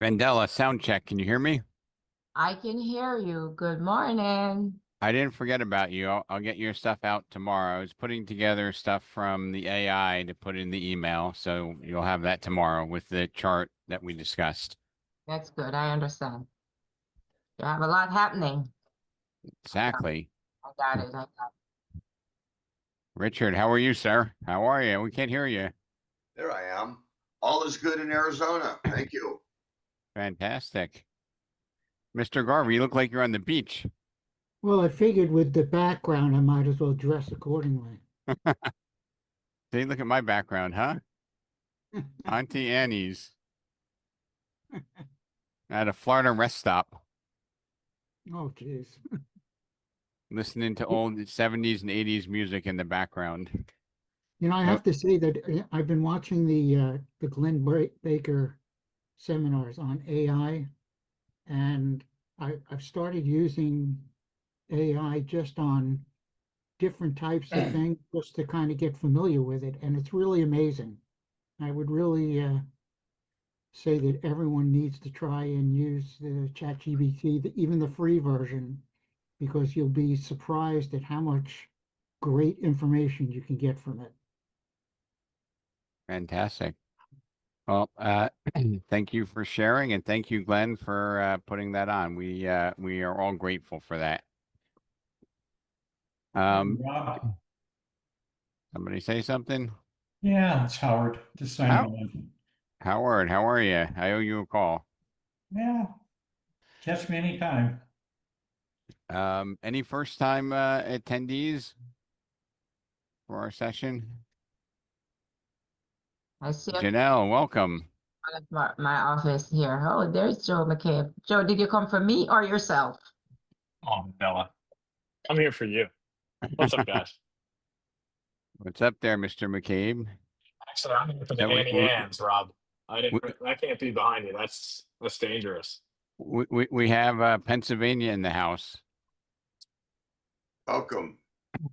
Vandella, sound check. Can you hear me? I can hear you. Good morning. I didn't forget about you. I'll get your stuff out tomorrow. I was putting together stuff from the AI to put in the email, so you'll have that tomorrow with the chart that we discussed. That's good. I understand. You have a lot happening. Exactly. I got it. I got Richard, how are you, sir? How are you? We can't hear you. There I am. All is good in Arizona. Thank you. Fantastic. Mr. Garvey, you look like you're on the beach. Well, I figured with the background, I might as well dress accordingly. See, look at my background, huh? Auntie Annie's at a Florida rest stop, Oh, geez. listening to old 70s and 80s music in the background. I So, have to say that I've been watching the Baker seminars on AI, and I've started using AI just on different types of things just to kind of get familiar with it, and it's really amazing. I would really say that everyone needs to try and use the ChatGPT, even the free version, because you'll be surprised at how much great information you can get from it. fantastic. Well, thank you for sharing, and thank you, Glenn, for putting that on. We are all grateful for that. Hey, Um, Rob. somebody say something? Yeah, it's Howard. Just signing How on. Howard, how are you? I owe you a call. Yeah, catch me anytime. Any first time attendees for our session? I see a Janelle, welcome. one of my office here. Oh, there's Joe McCabe. Joe, did you come for me or yourself? Oh, Bella. I'm here for you. What's up, guys? What's up there, Mr. McCabe? Actually, I'm here for the So Annie Ann's, Rob. I we, didn't. That can't be behind you. That's dangerous. we have Pennsylvania in the house. Welcome. All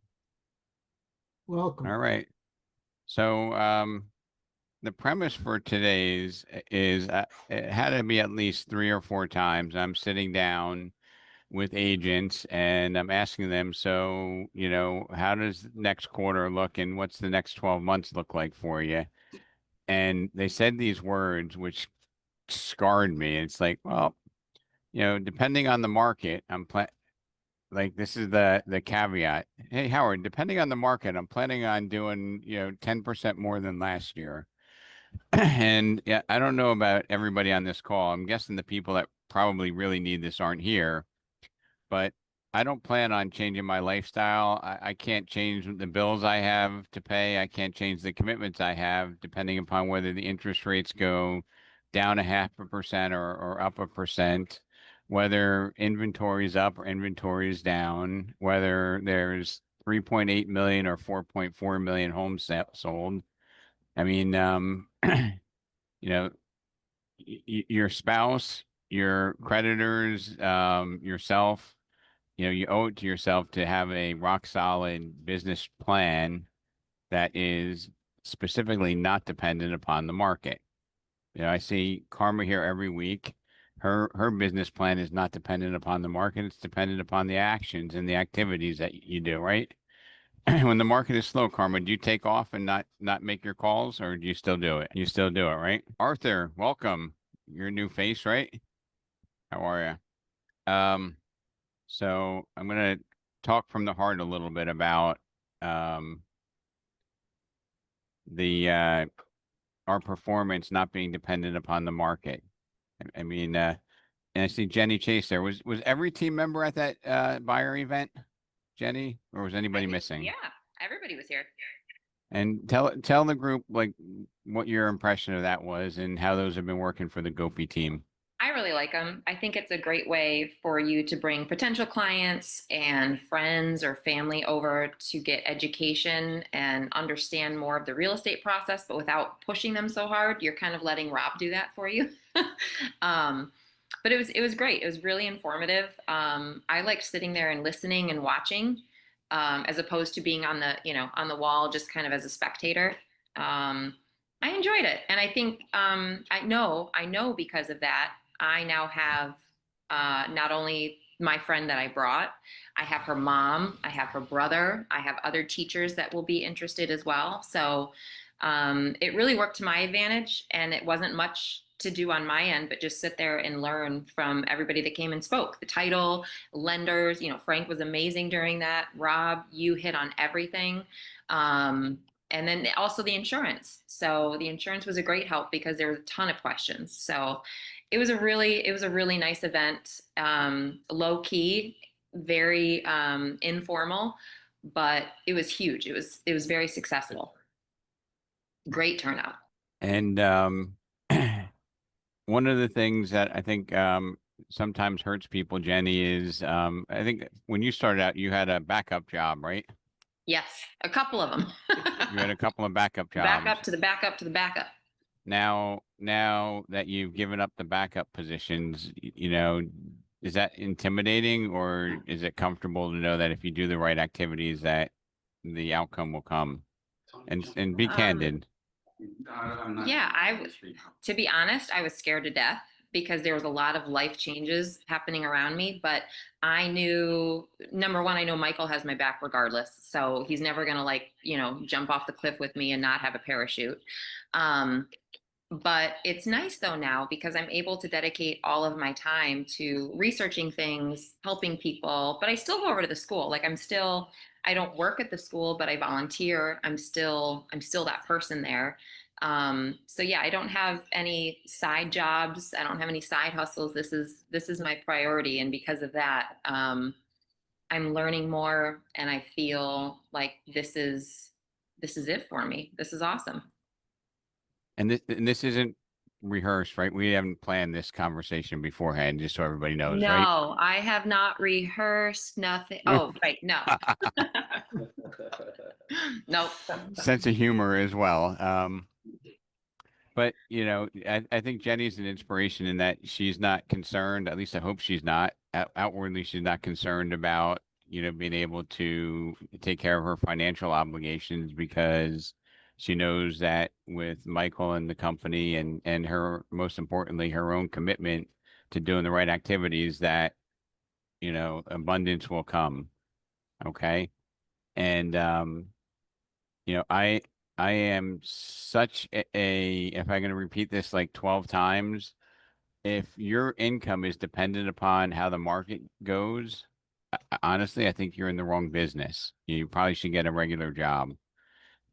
Welcome. right. So the premise for today's is it had to be at least 3 or 4 times. I'm sitting down with agents and I'm asking them, so, how does next quarter look and what's the next 12 months look like for you? And they said these words which scarred me. It's like, well, depending on the market, like this is the caveat. Hey, Howard, depending on the market, I'm planning on doing, 10% more than last year. And yeah, I don't know about everybody on this call. I'm guessing the people that probably really need this aren't here, but I don't plan on changing my lifestyle. I can't change the bills I have to pay. I can't change the commitments I have, depending upon whether the interest rates go down 0.5% or up 1%, whether inventory is up or inventory is down, whether there's 3.8 million or 4.4 million homes sold. I mean, you know, your spouse, your creditors, yourself, you owe it to yourself to have a rock solid business plan that is specifically not dependent upon the market. I see Karma here every week. Her business plan is not dependent upon the market. It's dependent upon the actions and the activities that you do, right? When the market is slow, Karma, do you take off and not make your calls, or do you still do it? You still do it, right? Arthur, welcome. You're a new face, right? How are you? So I'm gonna talk from the heart a little bit about um the our performance not being dependent upon the market. I mean, and I see Jenny Chase there. Was every team member at that buyer event, Jenny, or was I anybody think, missing? yeah, everybody was here. And tell the group like what your impression of that was and how those have been working for the Gopi team. I really like them. I think it's a great way for you to bring potential clients and friends or family over to get education and understand more of the real estate process, but without pushing them so hard. You're kind of letting Rob do that for you. um, but it was great. It was really informative. I liked sitting there and listening and watching, as opposed to being on the wall just kind of as a spectator. Um, I enjoyed it. And I think I know because of that, I now have not only my friend that I brought, I have her mom, I have her brother, I have other teachers that will be interested as well. So it really worked to my advantage, and it wasn't much to do on my end, but just sit there and learn from everybody that came and spoke. The title, lenders, Frank was amazing during that. Rob, you hit on everything. And then also the insurance. So the insurance was a great help because there was a ton of questions. So it was a really nice event, low key, very informal, but it was huge. It was very successful. Great turnout. And one of the things that I think sometimes hurts people, Jenny, is I think when you started out, you had a backup job, right? Yes, a couple of them. You had a couple of backup Back jobs. up to the backup to the backup. Now that you've given up the backup positions, is that intimidating, or is it comfortable to know that if you do the right activities, that the outcome will come? And be candid. Yeah, to be honest, I was scared to death because there was a lot of life changes happening around me. But I knew, number one, I know Michael has my back regardless. So he's never going to jump off the cliff with me and not have a parachute. Um, but it's nice though now because I'm able to dedicate all of my time to researching things, helping people, but I still go over to the school. Like I don't work at the school, but I volunteer. I'm still that person there. So yeah, I don't have any side jobs. I don't have any side hustles. This is my priority. And because of that, I'm learning more, and I feel like this is it for me. This is awesome. And this isn't rehearsed, right? We haven't planned this conversation beforehand, just so everybody knows, right? No, I have not rehearsed nothing. Oh, right. No. Nope. Sense of humor as well. But I think Jenny's an inspiration in that she's not concerned. At least I hope she's not. Outwardly, she's not concerned about being able to take care of her financial obligations, because she knows that with Michael and the company, and her, most importantly, her own commitment to doing the right activities, that abundance will come. Okay. And I am such if I'm going to repeat this like 12 times, if your income is dependent upon how the market goes, honestly, I think you're in the wrong business. You probably should get a regular job,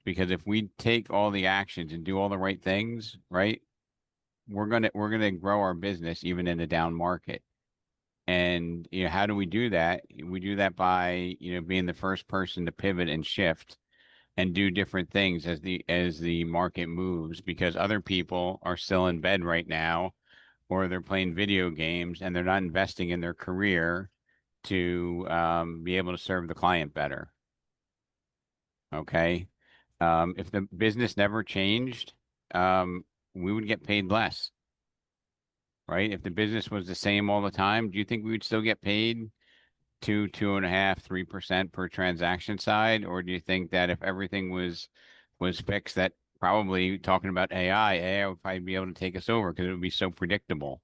because if we take all the actions and do all the right things, right, we're gonna grow our business even in a down market. And how do we do that? We do that by being the first person to pivot and shift and do different things as the market moves, because other people are still in bed right now, or they're playing video games, and they're not investing in their career to be able to serve the client better. Okay. If the business never changed, we would get paid less, right? If the business was the same all the time, do you think we would still get paid 2.5, 3% per transaction side? Or do you think that if everything was fixed, that, probably talking about AI would probably be able to take us over because it would be so predictable?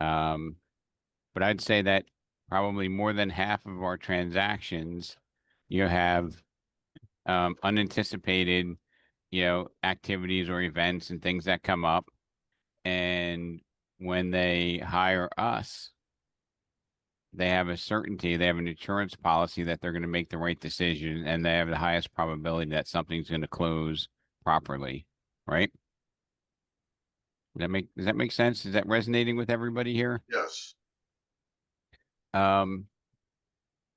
But I'd say that probably more than half of our transactions, you have unanticipated, activities or events and things that come up. And when they hire us, they have a certainty, they have an insurance policy that they're going to make the right decision, and they have the highest probability that something's going to close properly, right? Does that make sense? Is that resonating with everybody here? Yes. Um,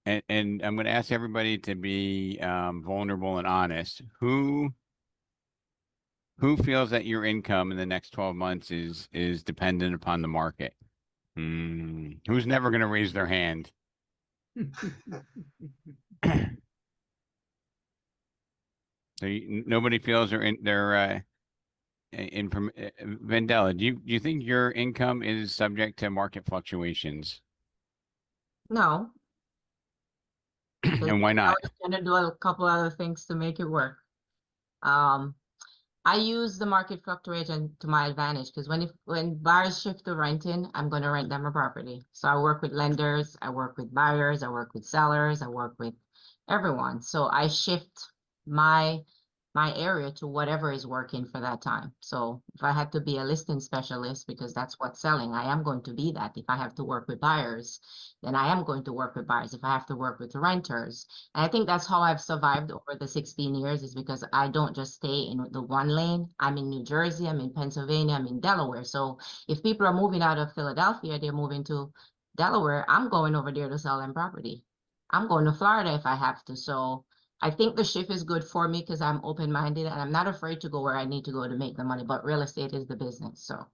and I'm going to ask everybody to be vulnerable and honest. Who feels that your income in the next 12 months is dependent upon the market? Who's never going to raise their hand? So nobody feels they're in Vendela, do you think your income is subject to market fluctuations? No, because And why I not? was gonna do a couple other things to make it work. Um, I use the market fluctuation to my advantage because when buyers shift to renting, I'm going to rent them a property. So I work with lenders, I work with buyers, I work with sellers, I work with everyone. So I shift my my area to whatever is working for that time. So if I had to be a listing specialist because that's what's selling, I am going to be that. If I have to work with buyers, then I am going to work with buyers. If I have to work with renters, and I think that's how I've survived over the 16 years is because I don't just stay in the one lane. I'm in New Jersey, I'm in Pennsylvania, I'm in Delaware. So if people are moving out of Philadelphia, they're moving to Delaware, I'm going over there to sell them property. I'm going to Florida if I have to. So I think the shift is good for me because I'm open-minded and I'm not afraid to go where I need to go to make the money, but real estate is the business. So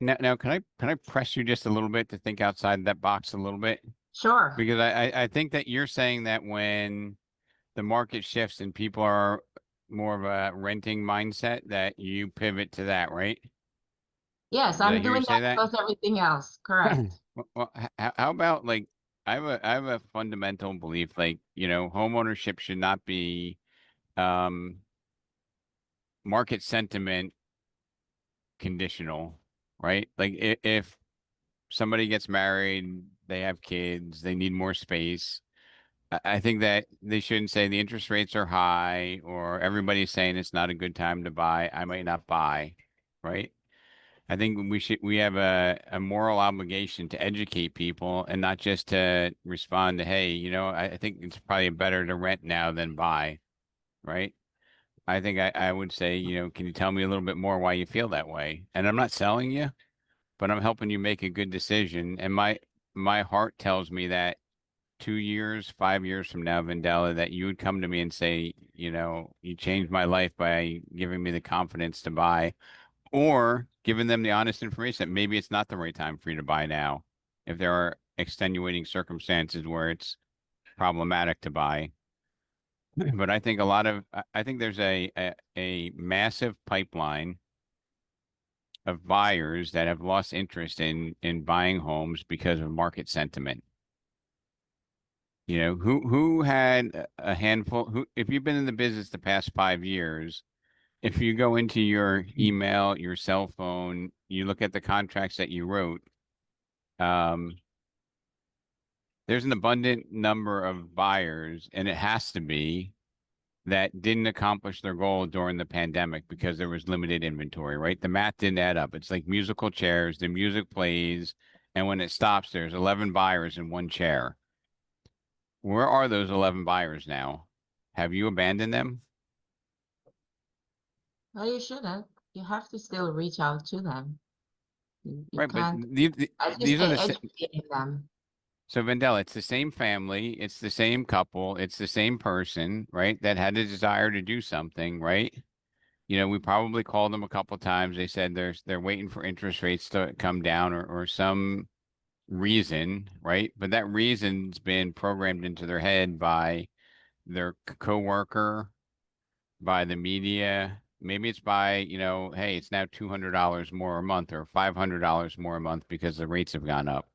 Now, can I press you just a little bit to think outside that box a little bit? sure. Because I think that you're saying that when the market shifts and people are more of a renting mindset, that you pivot to that, right? Yes, Did I I'm hear you doing say that that? plus everything else. Correct. Well, how about like I have a fundamental belief, like, home ownership should not be um market sentiment conditional, right? Like if somebody gets married, they have kids, they need more space. I think that they shouldn't say the interest rates are high or everybody's saying it's not a good time to buy. I might not buy, right? I think we have a moral obligation to educate people and not just to respond to, hey, I think it's probably better to rent now than buy, right? I think I would say, can you tell me a little bit more why you feel that way? And I'm not selling you, but I'm helping you make a good decision. And my heart tells me that 2 years, 5 years from now, Vendela, that you would come to me and say, you changed my life by giving me the confidence to buy, or giving them the honest information that maybe it's not the right time for you to buy now, if there are extenuating circumstances where it's problematic to buy. But I think I think there's a massive pipeline of buyers that have lost interest in buying homes because of market sentiment. Who had a handful, who, if you've been in the business the past 5 years, if you go into your email, your cell phone, you look at the contracts that you wrote, um, there's an abundant number of buyers, and it has to be, that didn't accomplish their goal during the pandemic because there was limited inventory, right? The math didn't add up. It's like musical chairs, the music plays, and when it stops, there's 11 buyers in one chair. Where are those 11 buyers now? Have you abandoned them? Well, you shouldn't. You have to still reach out to them. You Right, but can't, as you these are say, the educating them. so Vendela, it's the same family, it's the same couple, it's the same person, right? That had a desire to do something, right? We probably called them a couple times. They said they're waiting for interest rates to come down or some reason, right? But that reason's been programmed into their head by their coworker, by the media. Maybe it's by, hey, it's now $200 more a month or $500 more a month because the rates have gone up.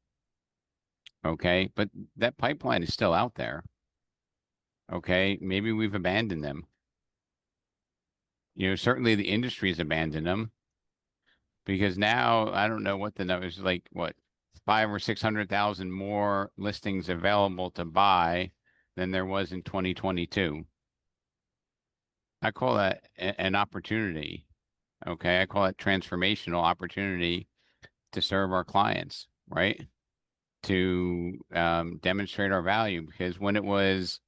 Okay. But that pipeline is still out there. Okay. Maybe we've abandoned them. Certainly the industry's abandoned them because now I don't know what the numbers, like what, 500,000 or 600,000 more listings available to buy than there was in 2022. I call that an opportunity. Okay. I call it transformational opportunity to serve our clients, right? To demonstrate our value, because when it was,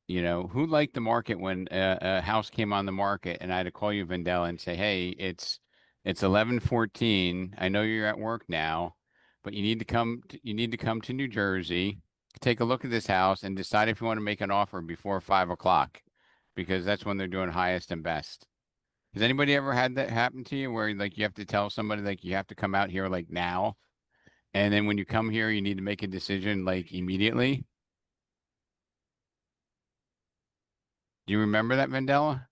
who liked the market when a house came on the market and I had to call you, Vendela, and say, hey, it's 11:14. I know you're at work now, but you need to come to New Jersey, take a look at this house and decide if you want to make an offer before 5 o'clock, because that's when they're doing highest and best. Has anybody ever had that happen to you where like you have to tell somebody like you have to come out here like now? And then when you come here, you need to make a decision like immediately? Do you remember that, Mandela?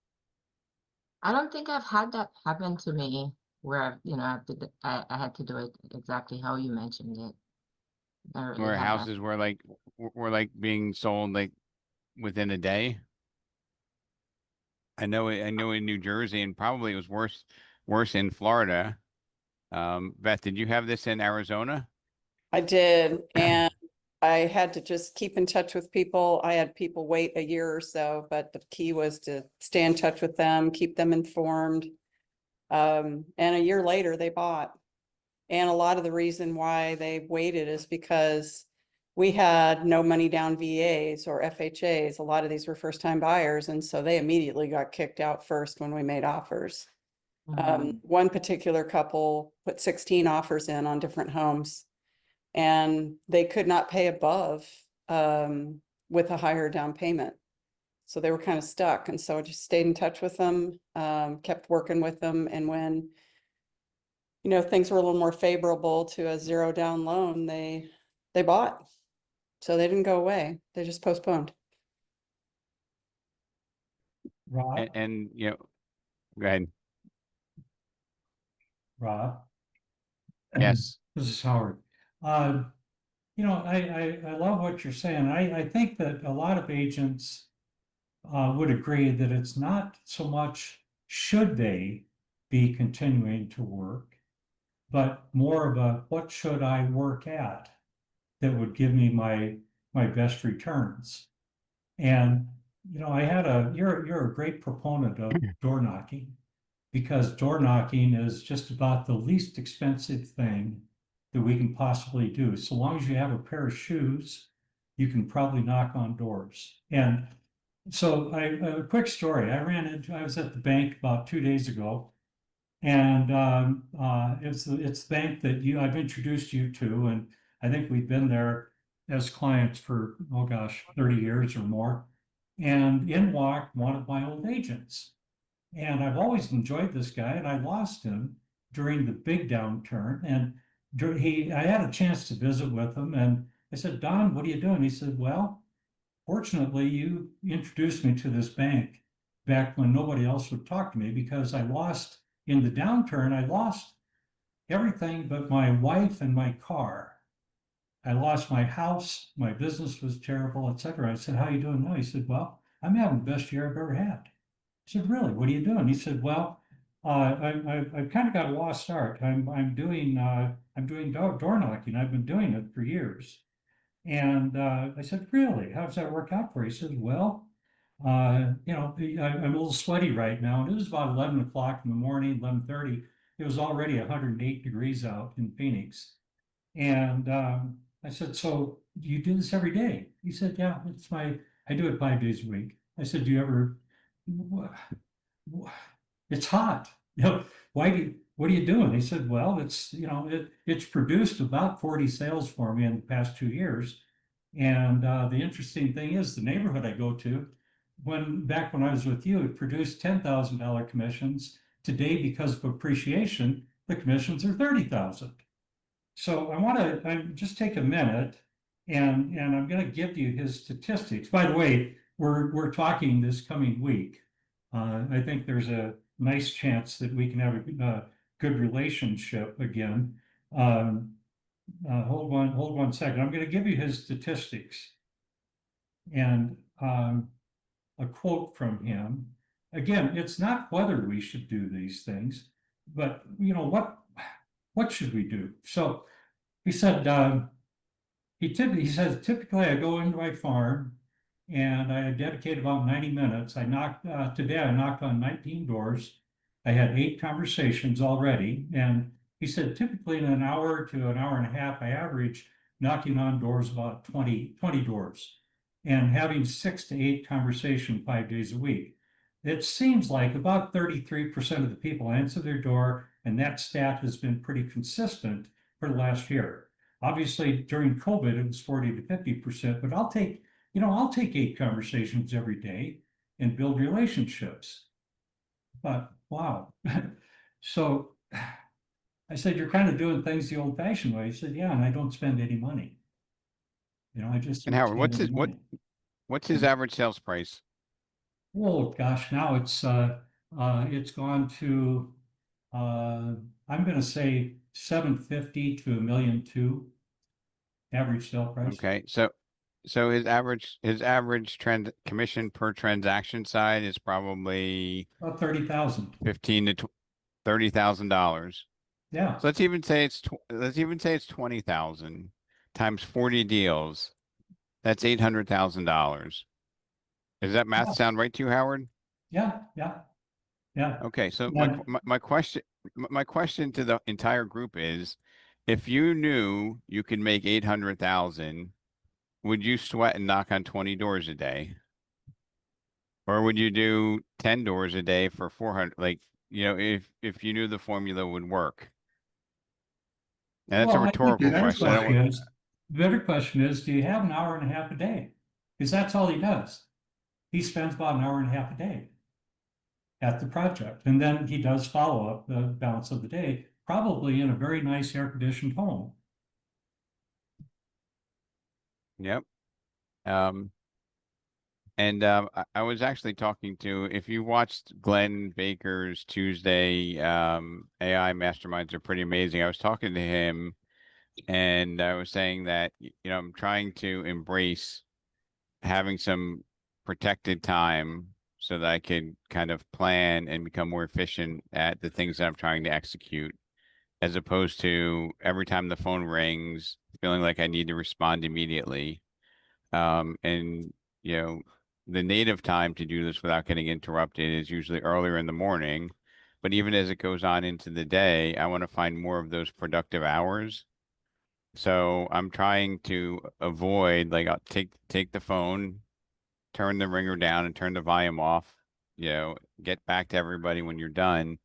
I don't think I've had that happen to me where I had to do it exactly how you mentioned it. I really Where haven't. houses were like being sold like within a day? I know in New Jersey, and probably it was worse in Florida. Beth, did you have this in Arizona? I did, and I had to just keep in touch with people. I had people wait a year or so, but the key was to stay in touch with them, keep them informed. And a year later, they bought. And a lot of the reason why they waited is because we had no money down VAs or FHAs. A lot of these were first-time buyers, and so they immediately got kicked out first when we made offers. One particular couple put 16 offers in on different homes, and they could not pay above with a higher down payment. So they were kind of stuck. And so I just stayed in touch with them, kept working with them. And when, things were a little more favorable to a 0 down loan, they bought. So they didn't go away. They just postponed. Rob, And go ahead. Rob, Yes. this is Howard. I love what you're saying. I think that a lot of agents would agree that it's not so much should they be continuing to work, but more of a what should I work at that would give me my best returns. And you're a great proponent of door knocking, because door knocking is just about the least expensive thing that we can possibly do. So long as you have a pair of shoes, you can probably knock on doors. And so a quick story. I was at the bank about 2 days ago, and it's the bank that I've introduced you to, and I think we've been there as clients for, oh gosh, 30 years or more. And in walked one of my old agents. And I've always enjoyed this guy, and I lost him during the big downturn. And I had a chance to visit with him, and I said, "Don, what are you doing?" He said, "Well, fortunately, you introduced me to this bank back when nobody else would talk to me, because I lost in the downturn, I lost everything but my wife and my car. I lost my house, my business was terrible, etc." I said, "How are you doing now?" He said, "Well, I'm having the best year I've ever had." I said, "Really? What are you doing?" He said, "Well, I've kind of got a lost start. I'm doing door knocking. I've been doing it for years." And I said, "Really? How does that work out for you?" He said, "Well, I'm a little sweaty right now." And it was about 11 o'clock in the morning, 11:30. It was already 108 degrees out in Phoenix. And I said, "So you do this every day?" He said, "Yeah, I do it 5 days a week." I said, "Do you ever, it's hot. What are you doing?" He said, "Well, it's produced about 40 sales for me in the past 2 years. And the interesting thing is the neighborhood I go to, back when I was with you, it produced $10,000 commissions. Today, because of appreciation, the commissions are 30,000. So I just take a minute, and I'm going to give you his statistics. By the way, we're talking this coming week. I think there's a nice chance that we can have a good relationship again. Hold one second. I'm going to give you his statistics, and a quote from him. Again, it's not whether we should do these things, but what should we do? So he said, he says, "Typically I go into my farm and I dedicate about 90 minutes. Today I knocked on 19 doors. I had 8 conversations already." And he said, "Typically in an hour to an hour and a half, I average knocking on doors about 20 doors and having 6 to 8 conversations 5 days a week. It seems like about 33% of the people answer their door, and that stat has been pretty consistent for the last year. Obviously, during COVID, it was 40 to 50%, but I'll take 8 conversations every day and build relationships." But wow. So I said, "You're kind of doing things the old fashioned way." He said, "Yeah, and I don't spend any money. I just And Howard, spend any money." what's his average sales price? Oh gosh, now it's gone to I'm going to say 750 to 1.2 million average sale price. Okay, So his average trend commission per transaction side is probably About 30,000. 15 to $30,000. Yeah. So let's even say it's 20,000 times 40 deals. That's $800,000. Does that math Yeah. sound right to you, Howard? Yeah. Yeah. Yeah. Okay, so Yeah. my question to the entire group is, if you knew you could make 800,000, would you sweat and knock on 20 doors a day? Or would you do 10 doors a day for 400? Like, if you knew the formula would work. And that's a Well, I think the rhetorical better question. I don't question want, is, the better question is, do you have an hour and a half a day? Because that's all he does. He spends about an hour and a half a day at the project. And then he does follow up the balance of the day, probably in a very nice air conditioned home. yep. And I was actually talking to, if you watched Glenn Baker's Tuesday AI masterminds are pretty amazing. I was talking to him and I was saying that, I'm trying to embrace having some protected time so that I can kind of plan and become more efficient at the things that I'm trying to execute, as opposed to every time the phone rings, feeling like I need to respond immediately. And you know, the native time to do this without getting interrupted is usually earlier in the morning. But even as it goes on into the day, I want to find more of those productive hours. So I'm trying to avoid, like, I'll take the phone, turn the ringer down and turn the volume off, get back to everybody when you're done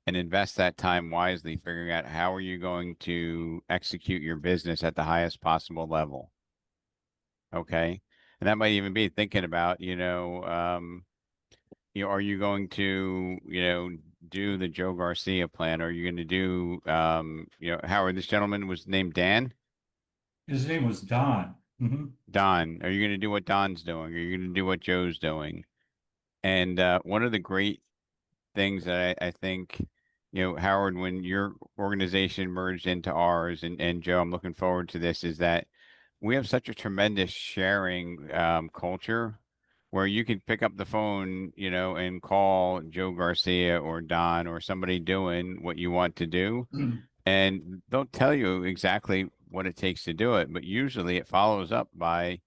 and invest that time wisely, figuring out how are you going to execute your business at the highest possible level. Okay. And that might even be thinking about, are you going to, do the Joe Garcia plan? Are you going to do, Howard, this gentleman was named Dan? His name was Don. Mhm. Don. Are you going to do what Don's doing? Are you going to do what Joe's doing? And one of the great things that I think, Howard, when your organization merged into ours, and Joe, I'm looking forward to this, is that we have such a tremendous sharing culture where you can pick up the phone, and call Joe Garcia or Don or somebody doing what you want to do. And they'll tell you exactly what it takes to do it, but usually it follows up by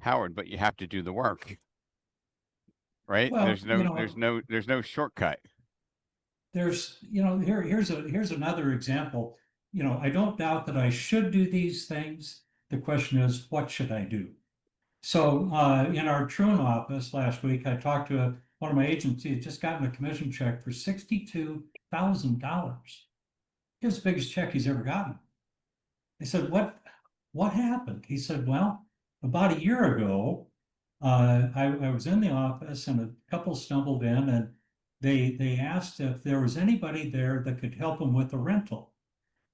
Howard, but you have to do the work, right? Well, There's no shortcut. here's another example. I don't doubt that I should do these things. The question is, what should I do? So in our Troon office last week, I talked to one of my agents. He had just gotten a commission check for $62,000. His biggest check he's ever gotten. I said, what happened? He said, well, about a year ago, I was in the office and a couple stumbled in and they asked if there was anybody there that could help them with a rental.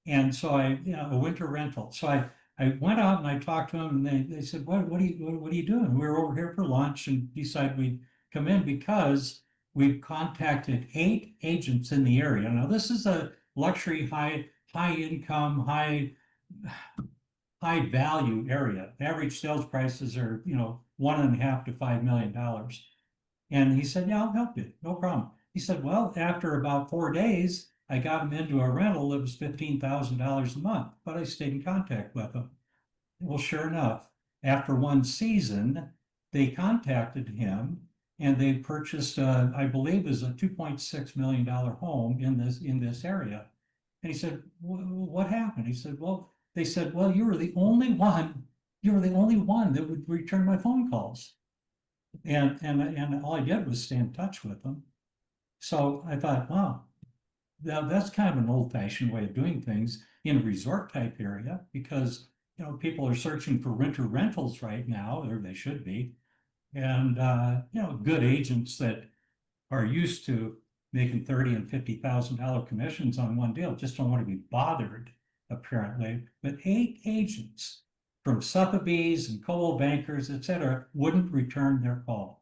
And so a winter rental. So I went out and I talked to them and they said, what are you doing? We were over here for lunch and decided we'd come in because we've contacted 8 agents in the area. Now, this is a luxury, high income, high value area. Average sales prices are, $1.5 to $5 million. And he said, yeah, I'll help you. No problem. He said, well, after about 4 days, I got him into a rental that was $15,000 a month, but I stayed in contact with him. Well, sure enough, after one season, they contacted him and they purchased, I believe, is a $2.6 million home in this area. And he said, what happened? He said, well, they said, well, you were the only one that would return my phone calls. And all I did was stay in touch with them. So I thought, wow, that's kind of an old-fashioned way of doing things in a resort type area because people are searching for winter rentals right now, or they should be. And good agents that are used to making $30,000 and $50,000 commissions on one deal just don't want to be bothered, apparently. But 8 agents from Sotheby's and Coldwell Bankers, et cetera, wouldn't return their call.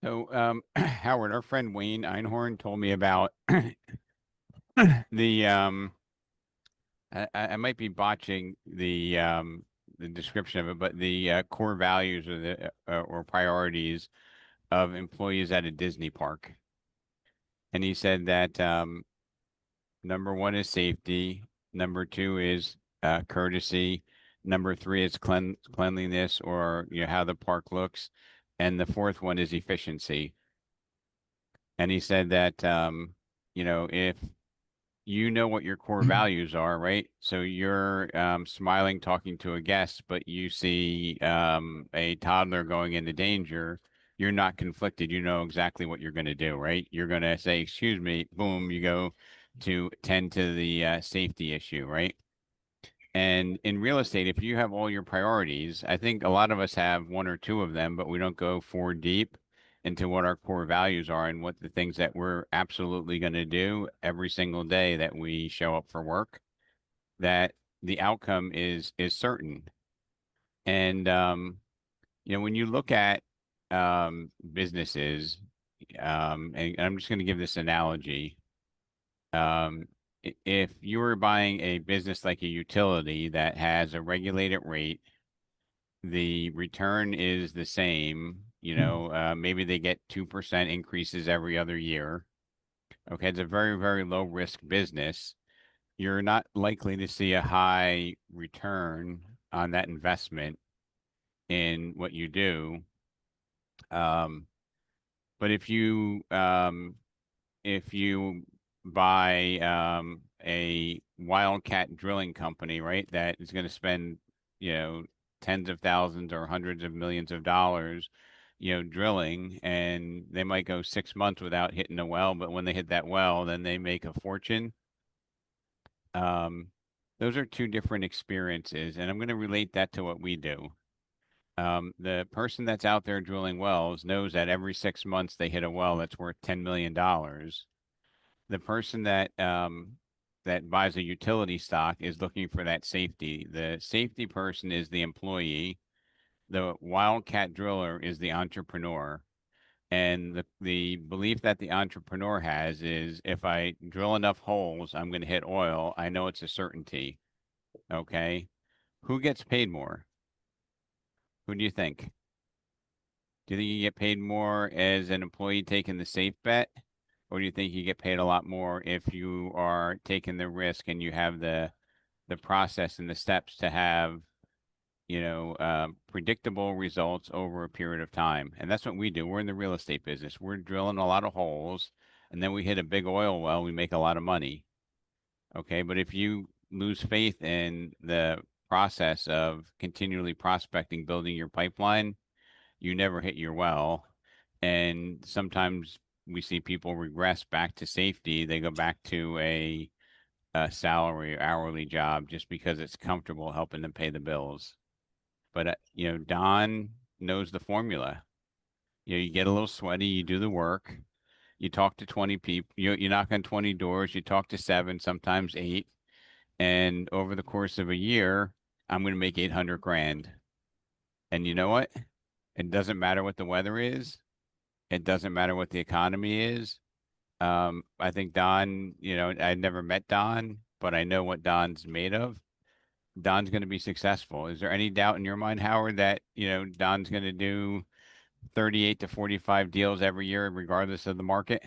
So, Howard, our friend Wayne Einhorn told me about the I might be botching the description of it, but the core values or the or priorities of employees at a Disney park. And he said that number one is safety, number two is courtesy, number three is cleanliness or how the park looks, and the fourth one is efficiency. And he said that if you know what your core values are, right? So you're smiling, talking to a guest, but you see a toddler going into danger. You're not conflicted. You know exactly what you're going to do, right? You're going to say, "Excuse me," boom, you go to tend to the safety issue, right? And in real estate, if you have all your priorities, I think a lot of us have one or two of them, but we don't go four deep into what our core values are and what the things that we're absolutely going to do every single day that we show up for work, that the outcome is certain. And when you look at businesses, and I'm just going to give this analogy. If you were buying a business like a utility that has a regulated rate, the return is the same. Maybe they get 2% increases every other year. Okay, it's a very, very low risk business. You're not likely to see a high return on that investment in what you do. But if you buy a wildcat drilling company, right, that is going to spend, tens of thousands or hundreds of millions of dollars, drilling, and they might go 6 months without hitting a well, but when they hit that well, then they make a fortune. Those are two different experiences, and I'm going to relate that to what we do. The person that's out there drilling wells knows that every 6 months they hit a well that's worth $10 million. The person that buys a utility stock is looking for that safety. The safety person is the employee. The wildcat driller is the entrepreneur. And the belief that the entrepreneur has is if I drill enough holes, I'm going to hit oil. I know it's a certainty. Okay. Who gets paid more? Who do you think? Do you think you get paid more as an employee taking the safe bet? Or do you think you get paid a lot more if you are taking the risk and you have the process and the steps to have, predictable results over a period of time? And that's what we do. We're in the real estate business. We're drilling a lot of holes, and then we hit a big oil well, we make a lot of money. Okay, but if you lose faith in the process of continually prospecting, building your pipeline, you never hit your well. And sometimes we see people regress back to safety. They go back to a salary or hourly job just because it's comfortable helping them pay the bills. But Don knows the formula. You get a little sweaty, you do the work, you talk to 20 people, you knock on 20 doors, you talk to 7, sometimes 8, and over the course of a year, I'm going to make 800 grand. And you know what? It doesn't matter what the weather is. It doesn't matter what the economy is. I think Don, I never met Don, but I know what Don's made of. Don's going to be successful. Is there any doubt in your mind, Howard, that, Don's going to do 38 to 45 deals every year, regardless of the market?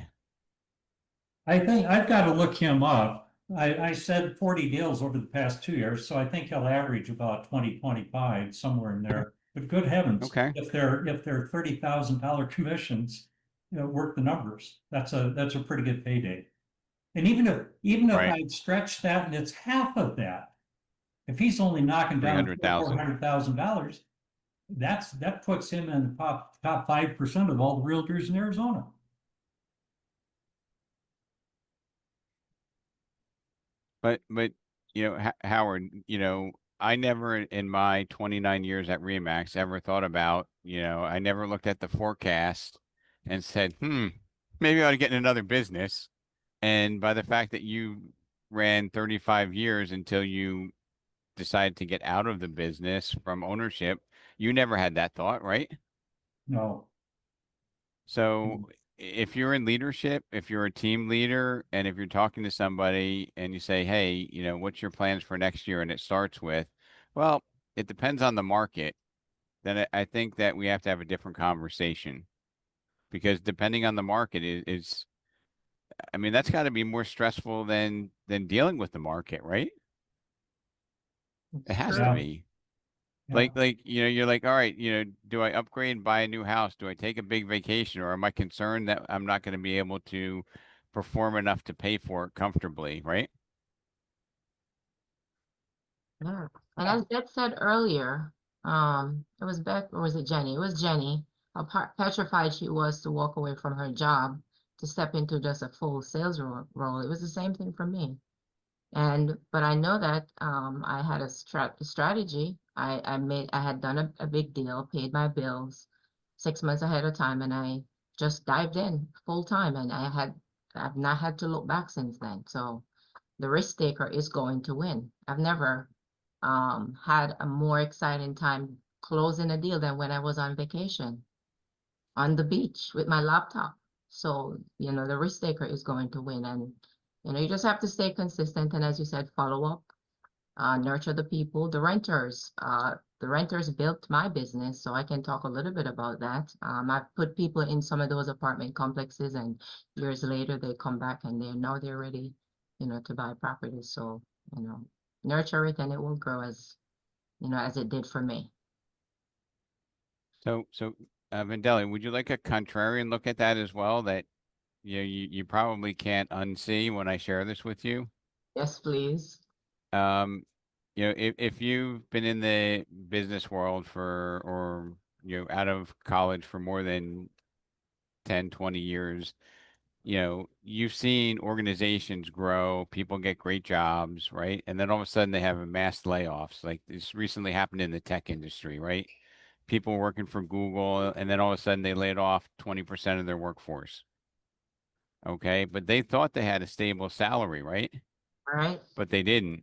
I think I've got to look him up. I said 40 deals over the past 2 years, so I think he'll average about 20, 25, somewhere in there. But good heavens, Okay. if they're $30,000 commissions, work the numbers. That's a pretty good payday. And even if Right. I'd stretch that and it's half of that, if he's only knocking down $300,000. $400,000, that puts him in the top 5% of all the realtors in Arizona. But Howard, I never in my 29 years at Remax ever thought about, I never looked at the forecast and said, maybe I ought to get in another business. And by the fact that you ran 35 years until you decided to get out of the business from ownership, you never had that thought, right? No. So if you're in leadership, if you're a team leader, and if you're talking to somebody and you say, hey, what's your plans for next year? And it starts with, well, it depends on the market, then I think that we have to have a different conversation because depending on the market is I mean, that's got to be more stressful than dealing with the market, right? It It's has to true. Yeah. be. Yeah. Like, you're like, all right, do I upgrade and buy a new house? Do I take a big vacation, or am I concerned that I'm not going to be able to perform enough to pay for it comfortably, right? Yeah. And as Beth said earlier, it was Beth or was it Jenny? It was Jenny. How petrified she was to walk away from her job to step into just a full sales role. It was the same thing for me. But I know that I had a strategy. I had done a big deal, paid my bills 6 months ahead of time, and I just dived in full time, and I've not had to look back since then. So the risk taker is going to win. I've never had a more exciting time closing a deal than when I was on vacation on the beach with my laptop. So, the risk taker is going to win. And, you just have to stay consistent. And as you said, follow up, nurture the people, the renters. The renters built my business, so I can talk a little bit about that. I've put people in some of those apartment complexes, and years later they come back and they're ready, to buy properties. So, you know, nurture it and it will grow as it did for me. So, Vendeli, would you like a contrarian look at that as well? That you probably can't unsee when I share this with you. Yes, please. Um, if you've been in the business world or out of college for more than 10, 20 years, you've seen organizations grow, people get great jobs, right? And then all of a sudden they have a mass layoffs. Like this recently happened in the tech industry, right? People working for Google, and then all of a sudden they laid off 20% of their workforce. Okay, but they thought they had a stable salary, right? All right. But they didn't.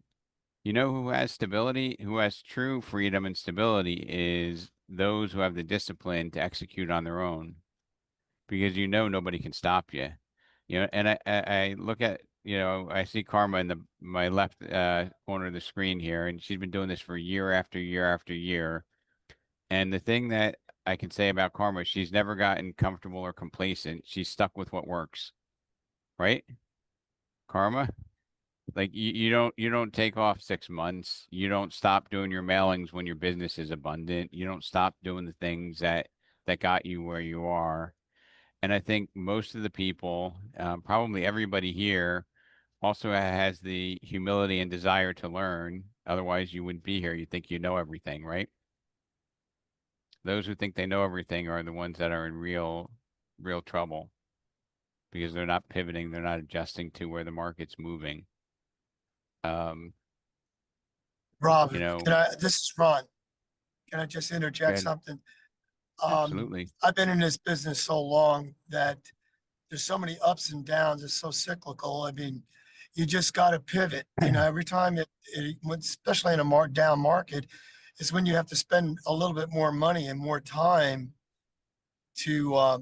You know who has stability, who has true freedom and stability is those who have the discipline to execute on their own because nobody can stop you. And I look at, I see Karma in my left corner of the screen here, and she's been doing this for year after year after year. And the thing that I can say about Karma, she's never gotten comfortable or complacent. She's stuck with what works, right? Karma? Like you don't take off 6 months. You don't stop doing your mailings when your business is abundant. You don't stop doing the things that got you where you are. And I think most of the people, probably everybody here, also has the humility and desire to learn. Otherwise, you wouldn't be here. You think you know everything, right? Those who think they know everything are the ones that are in real trouble because they're not pivoting, they're not adjusting to where the market's moving. Um, Rob, you know, this is Ron. Can I just interject and something? absolutely. I've been in this business so long that there's so many ups and downs. It's so cyclical. I mean, you just got to pivot. Every time especially in a down market, is when you have to spend a little bit more money and more time to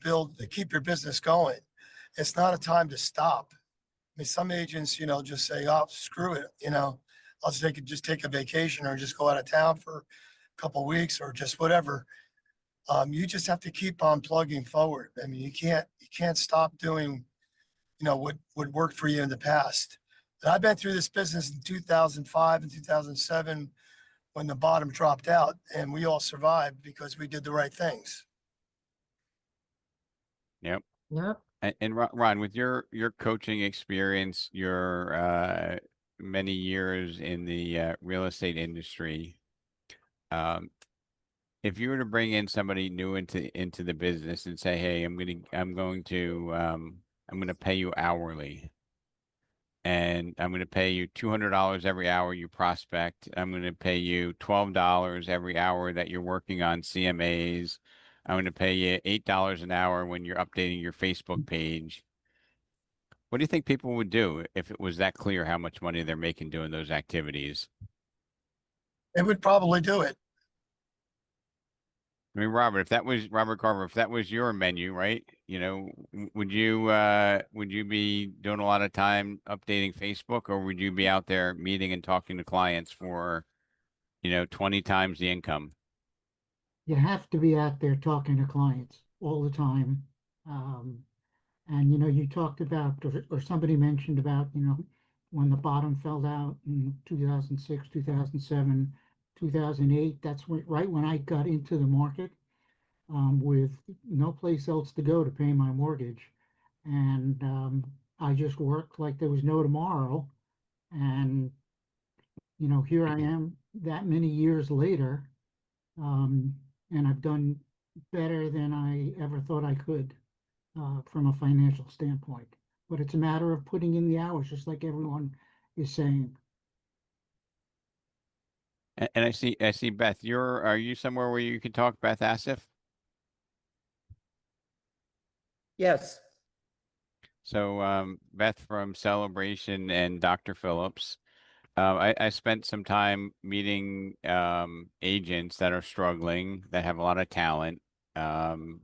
build, to keep your business going. It's not a time to stop. I mean, some agents, just say, "Oh, screw it," I'll just take a vacation or just go out of town for a couple of weeks or just whatever. You just have to keep on plugging forward. I mean, you can't stop doing, what worked for you in the past. And I've been through this business in 2005 and 2007 when the bottom dropped out, and we all survived because we did the right things. Yep. Yep. And Ron, with your coaching experience, your many years in the real estate industry, um, if you were to bring in somebody new into the business and say, "Hey, I'm going to pay you hourly, and I'm going to pay you $200 every hour you prospect. I'm going to pay you $12 every hour that you're working on CMAs. I'm going to pay you $8 an hour when you're updating your Facebook page." What do you think people would do if it was that clear how much money they're making doing those activities? They would probably do it. I mean, Robert, if that was Robert Carver, if that was your menu, right? You know, would you be doing a lot of time updating Facebook, or would you be out there meeting and talking to clients for, 20 times the income? You have to be out there talking to clients all the time. And you talked about, or somebody mentioned about, when the bottom fell out in 2006, 2007, 2008. That's right when I got into the market, with no place else to go to pay my mortgage. And I just worked like there was no tomorrow. And, here I am that many years later, um, and I've done better than I ever thought I could, from a financial standpoint. But it's a matter of putting in the hours, just like everyone is saying. And I see Beth, are you somewhere where you can talk, Beth Asif? Yes. So, Beth from Celebration and Dr. Phillips. I spent some time meeting agents that are struggling, that have a lot of talent, um,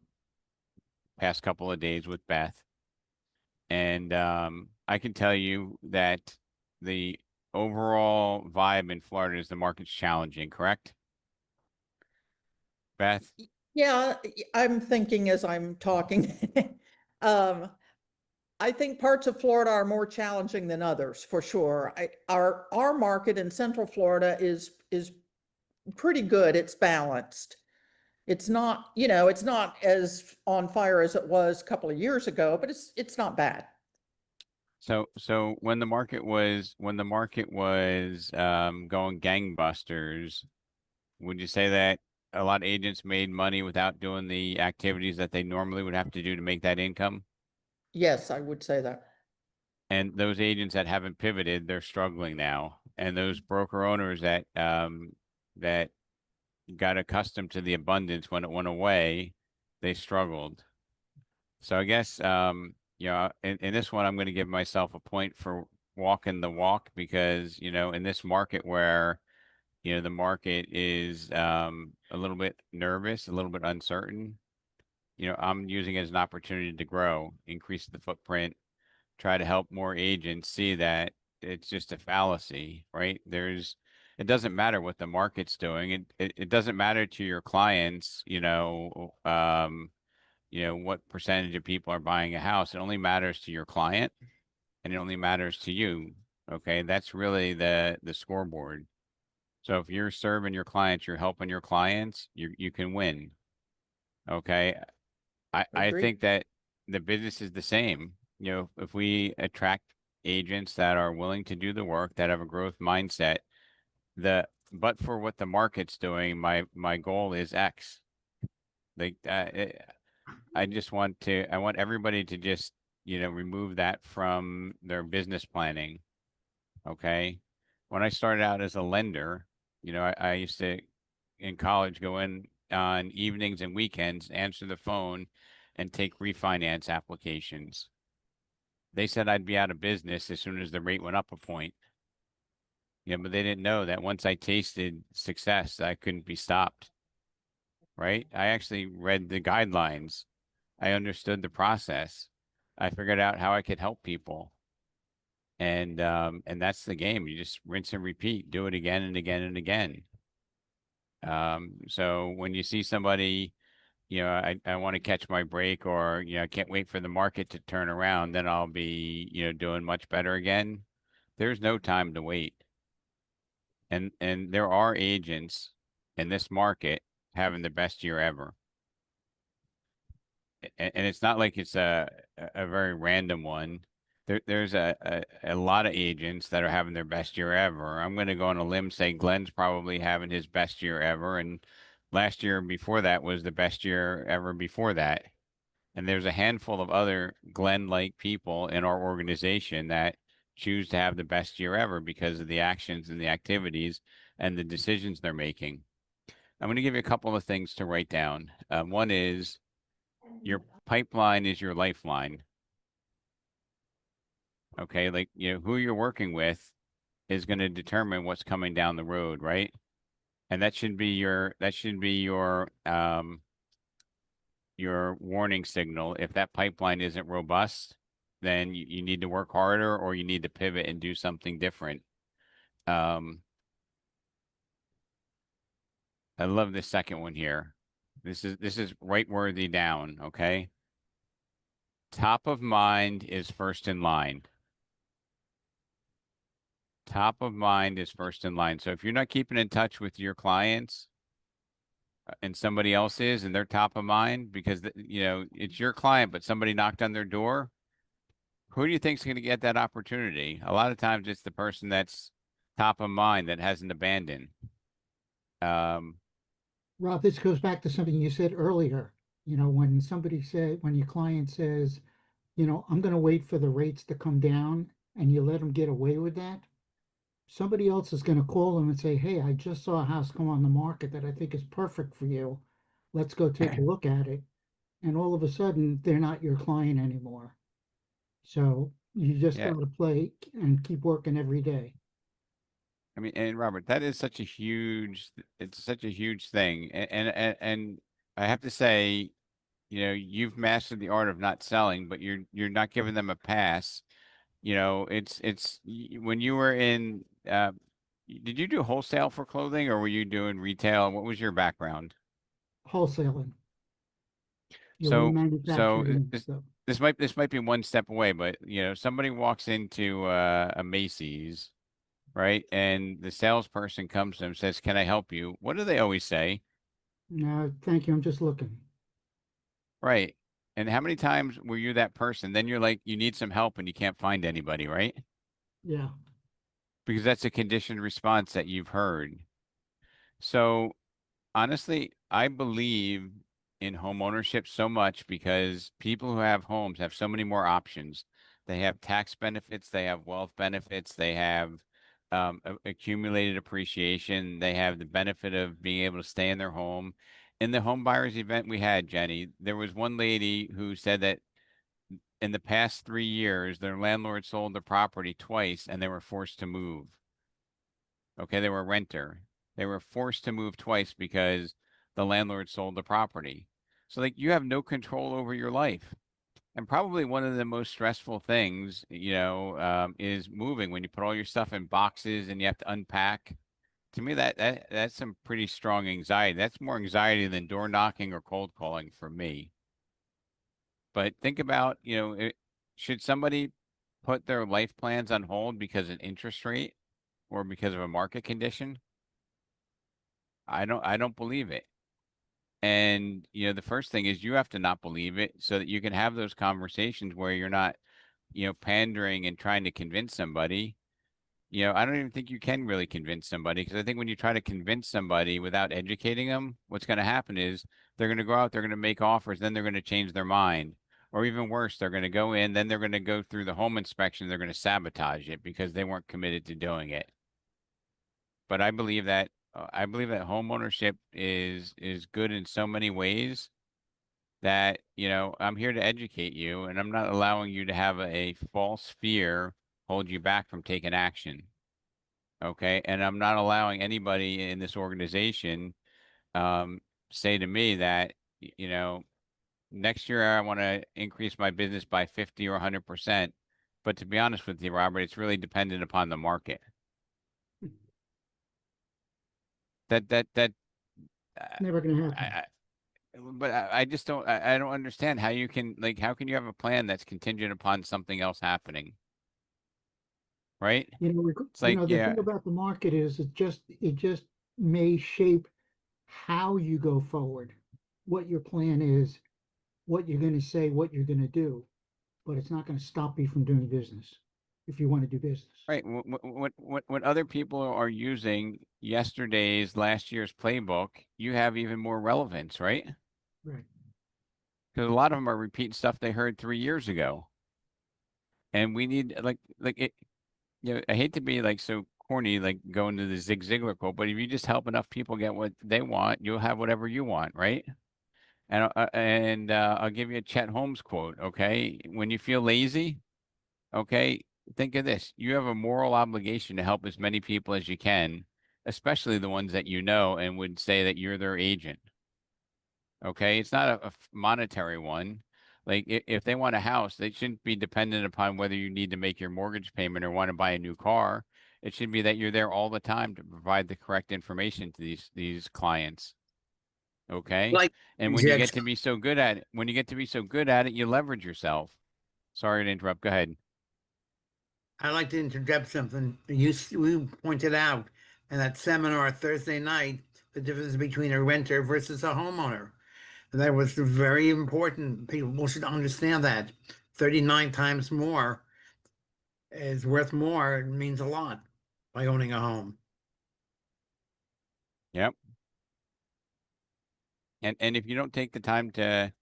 past couple of days with Beth. And I can tell you that the overall vibe in Florida is the market's challenging, correct? Beth? Yeah, I'm thinking as I'm talking. Um, I think parts of Florida are more challenging than others, for sure. Our market in Central Florida is pretty good. It's balanced. It's not, it's not as on fire as it was a couple of years ago, but it's not bad. So when the market was going gangbusters, would you say that a lot of agents made money without doing the activities that they normally would have to do to make that income? Yes, I would say that. And those agents that haven't pivoted, they're struggling now. And those broker owners that got accustomed to the abundance when it went away, they struggled. So I guess in this one I'm going to give myself a point for walking the walk, because in this market where the market is a little bit nervous, a little bit uncertain, I'm using it as an opportunity to grow, increase the footprint, try to help more agents see that it's just a fallacy, right? It doesn't matter what the market's doing. It doesn't matter to your clients, what percentage of people are buying a house. It only matters to your client, and it only matters to you. Okay. That's really the scoreboard. So if you're serving your clients, you're helping your clients, you can win. Okay. I Agree. think that the business is the same. If we attract agents that are willing to do the work, that have a growth mindset, but for what the market's doing, my goal is X. Like I want everybody to just, remove that from their business planning. Okay. When I started out as a lender, I used to, in college, go in on evenings and weekends, answer the phone, and take refinance applications. They said I'd be out of business as soon as the rate went up a point. But they didn't know that once I tasted success, I couldn't be stopped. Right? I actually read the guidelines. I understood the process. I figured out how I could help people. And that's the game. You just rinse and repeat, do it again and again and again. So when you see somebody, I want to catch my break, or, I can't wait for the market to turn around, then I'll be, doing much better again. There's no time to wait. And there are agents in this market having the best year ever. And it's not like it's a very random one. There's a lot of agents that are having their best year ever. I'm going to go on a limb, say Glenn's probably having his best year ever, and last year before that was the best year ever before that. And there's a handful of other Glenn-like people in our organization that choose to have the best year ever because of the actions and the activities and the decisions they're making. I'm going to give you a couple of things to write down. One is your pipeline is your lifeline. Okay, like, who you're working with is going to determine what's coming down the road, right? And that should be your warning signal. If that pipeline isn't robust, then you need to work harder or you need to pivot and do something different. I love this second one here. This is right worthy down, okay? Top of mind is first in line. Top of mind is first in line. So if you're not keeping in touch with your clients and somebody else is and they're top of mind because it's your client, but somebody knocked on their door, who do you think is going to get that opportunity? A lot of times it's the person that's top of mind that hasn't abandoned. Rob, this goes back to something you said earlier. When when your client says, I'm going to wait for the rates to come down and you let them get away with that, somebody else is going to call them and say, hey, I just saw a house come on the market that I think is perfect for you. Let's go take a look at it. And all of a sudden, they're not your client anymore. So you just Yeah. got to play and keep working every day. I mean, and Robert, that is it's such a huge thing. And I have to say, you've mastered the art of not selling, but you're not giving them a pass. When you were in, did you do wholesale for clothing or were you doing retail? What was your background? Wholesaling. Yeah, we So manufactured and stuff. this might be one step away, but somebody walks into a Macy's, right? And the salesperson comes to them and says, "Can I help you?" What do they always say? No, thank you. I'm just looking. Right. And how many times were you that person? Then you're like, you need some help and you can't find anybody, right? Yeah. Because that's a conditioned response that you've heard. So honestly, I believe in home ownership so much because people who have homes have so many more options. They have tax benefits, they have wealth benefits, they have accumulated appreciation, they have the benefit of being able to stay in their home. In the home buyers event we had, Jenny, there was one lady who said that in the past 3 years, their landlord sold the property twice and they were forced to move. Okay, they were a renter. They were forced to move twice because the landlord sold the property. So like you have no control over your life. And probably one of the most stressful things, is moving when you put all your stuff in boxes and you have to unpack. To me, that's some pretty strong anxiety. That's more anxiety than door knocking or cold calling for me. But think about, should somebody put their life plans on hold because of interest rate or because of a market condition? I don't believe it. And the first thing is you have to not believe it so that you can have those conversations where you're not, pandering and trying to convince somebody. I don't even think you can really convince somebody because I think when you try to convince somebody without educating them, what's going to happen is they're going to go out, they're going to make offers, then they're going to change their mind. Or even worse, they're going to go in, then they're going to go through the home inspection, they're going to sabotage it because they weren't committed to doing it. But I believe that home ownership is good in so many ways that, I'm here to educate you and I'm not allowing you to have a false fear hold you back from taking action. Okay. And I'm not allowing anybody in this organization um, say to me that, next year I want to increase my business by 50 or 100%. But to be honest with you, Robert, it's really dependent upon the market. That Never going to happen. but I just I don't understand how you can how can you have a plan that's contingent upon something else happening, right? It's like, The yeah, thing about the market is it just may shape how you go forward, what your plan is, what you're going to say, what you're going to do, but it's not going to stop you from doing business if you want to do business. right. When other people are using last year's playbook, you have even more relevance, right? Right. Because a lot of them are repeating stuff they heard 3 years ago, and we need like it. I hate to be so corny, like going to the Zig Ziglar quote, but if you just help enough people get what they want, you'll have whatever you want, right? And I'll give you a Chet Holmes quote. Okay, when you feel lazy, okay, think of this: you have a moral obligation to help as many people as you can, especially the ones that you know, and would say that you're their agent. Okay, it's not a monetary one. Like if they want a house, they shouldn't be dependent upon whether you need to make your mortgage payment or want to buy a new car. It should be that you're there all the time to provide the correct information to these clients. Okay, Like and when you get to objection. be so good at it, you leverage yourself. Sorry to interrupt. Go ahead. I'd like to interject something. We pointed out in that seminar Thursday night, the difference between a renter versus a homeowner. And that was very important. People should understand that 39 times more is worth more. It means a lot by owning a home. Yep. And if you don't take the time to,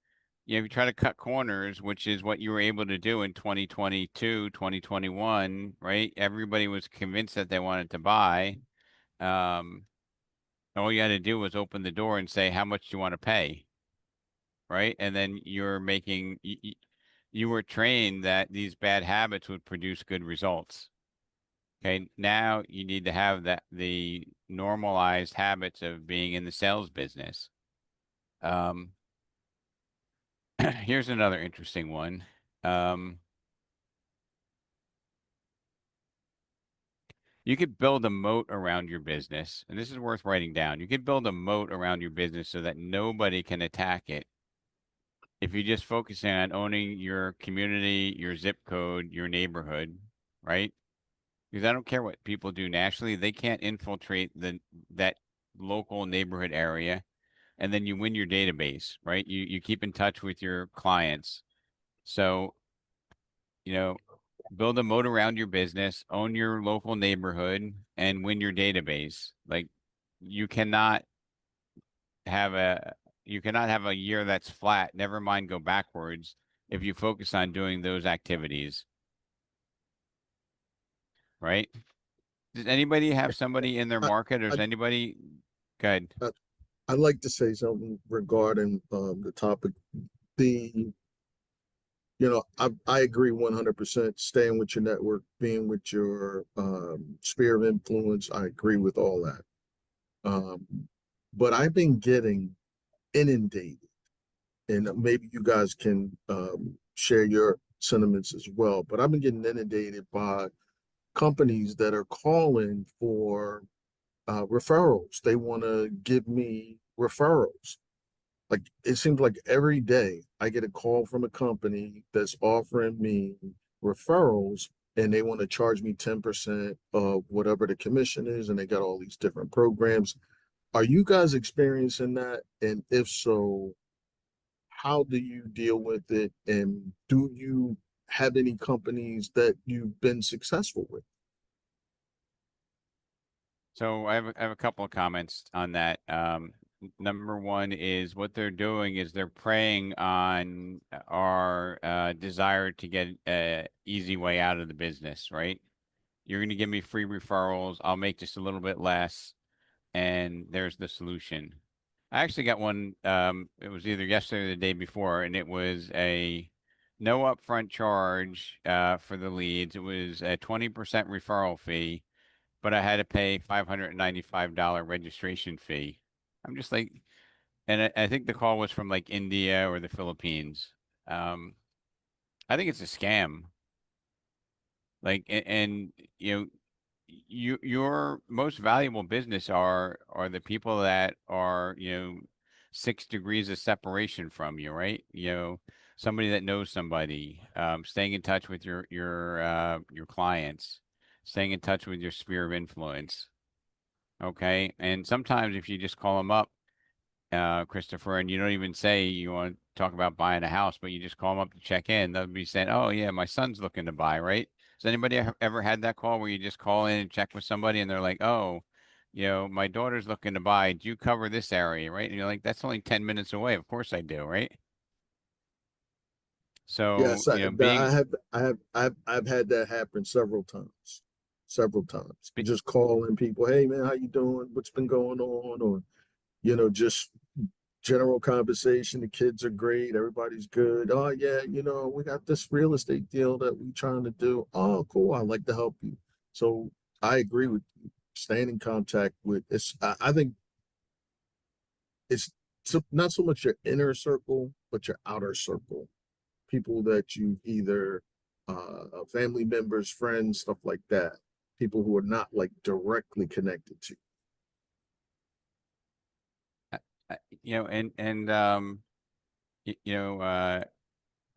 if you try to cut corners, which is what you were able to do in 2022, 2021, right? Everybody was convinced that they wanted to buy. Um, all you had to do was open the door and say, how much do you want to pay? Right? And then you were trained that these bad habits would produce good results. Okay, now you need to have the normalized habits of being in the sales business. Here's another interesting one. You could build a moat around your business, and this is worth writing down. You could build a moat around your business so that nobody can attack it. If you just focus on owning your community, your zip code, your neighborhood, right? Because I don't care what people do nationally, they can't infiltrate that local neighborhood area. And then you win your database, right? You keep in touch with your clients. So, you know, build a moat around your business, own your local neighborhood, and win your database. Like you cannot have a year that's flat, never mind go backwards if you focus on doing those activities. Right? Does anybody have somebody in their I, market, or I, is anybody good? I'd like to say something regarding the topic. The I agree 100%. Staying with your network, being with your sphere of influence. I agree with all that. Um, but I've been getting inundated, and maybe you guys can share your sentiments as well. But I've been getting inundated by companies that are calling for referrals. They want to give me referrals. Like it seems like every day I get a call from a company that's offering me referrals, and they want to charge me 10% of whatever the commission is, and they got all these different programs. Are you guys experiencing that? And if so, how do you deal with it? And do you have any companies that you've been successful with? So I have a couple of comments on that. Number one is what they're doing is they're preying on our desire to get an easy way out of the business, right? You're going to give me free referrals. I'll make just a little bit less, and there's the solution. I actually got one. It was either yesterday or the day before, and it was a no upfront charge for the leads. It was a 20% referral fee, but I had to pay $595 registration fee. I'm just like, and I think the call was from like India or the Philippines. Um, I think it's a scam. Like, and your most valuable business are the people that are 6 degrees of separation from you, right? Somebody that knows somebody, staying in touch with your clients, staying in touch with your sphere of influence. Okay, and sometimes if you just call them up, Christopher, and you don't even say you want to talk about buying a house, but you just call them up to check in, they'll be saying, "Oh yeah, my son's looking to buy," right? Has anybody ever had that call where you just call in and check with somebody and they're like, "Oh, my daughter's looking to buy. Do you cover this area?" Right? And you're like, "That's only 10 minutes away. Of course I do," right? So, Yes, I've had that happen several times. Several times. be- Just calling people, hey man, how you doing? What's been going on? Or, just general conversation. The kids are great, everybody's good. Oh yeah, we got this real estate deal that we trying to do. Oh, cool. I'd like to help you. So I agree with you. staying in contact with I think it's not so much your inner circle, but your outer circle. People that you either family members, friends, stuff like that. People who are not like directly connected to. You know,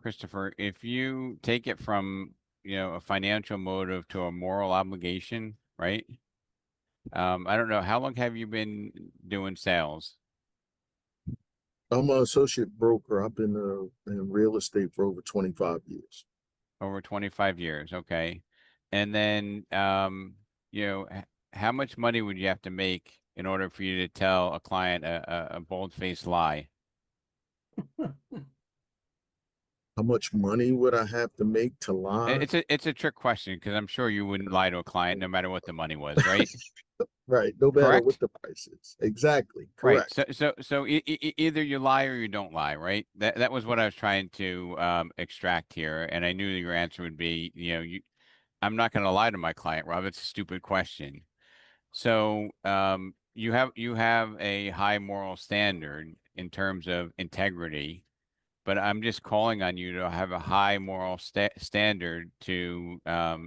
Christopher, if you take it from, a financial motive to a moral obligation, right? I don't know, how long have you been doing sales? I'm an associate broker. I've been in real estate for over 25 years. Over 25 years, okay. And then, how much money would you have to make in order for you to tell a client a bold-faced lie? How much money would I have to make to lie? It's a trick question because I'm sure you wouldn't lie to a client no matter what the money was, right? Right, no matter what Correct? the price is. Exactly, Right. correct. So either you lie or you don't lie, right? That was what I was trying to extract here, and I knew your answer would be, I'm not going to lie to my client, Rob. It's a stupid question. So you have a high moral standard in terms of integrity, but I'm just calling on you to have a high moral standard to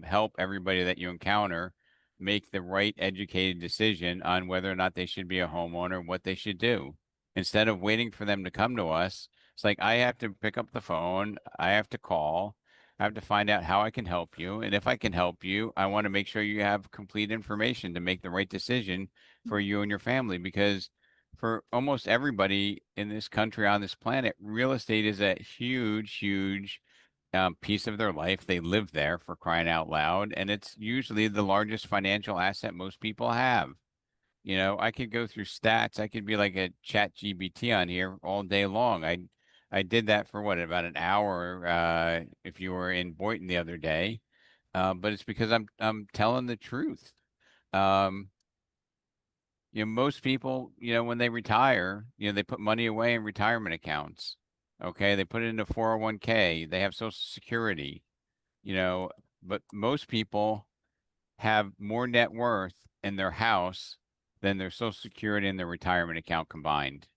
help everybody that you encounter make the right educated decision on whether or not they should be a homeowner, what they should do. Instead of waiting for them to come to us, it's like I have to pick up the phone, I have to call, I have to find out how I can help you. And if I can help you, I want to make sure you have complete information to make the right decision for you and your family because for almost everybody in this country on this planet, real estate is a huge, huge piece of their life. They live there for crying out loud, and it's usually the largest financial asset most people have. I could go through stats. I could be like a chat GBT on here all day long. I did that for what, about an hour, if you were in Boynton the other day. But it's because I'm telling the truth. Um, most people, when they retire, they put money away in retirement accounts. Okay. They put it into 401k. They have Social Security, you know, but most people have more net worth in their house than their Social Security and their retirement account combined.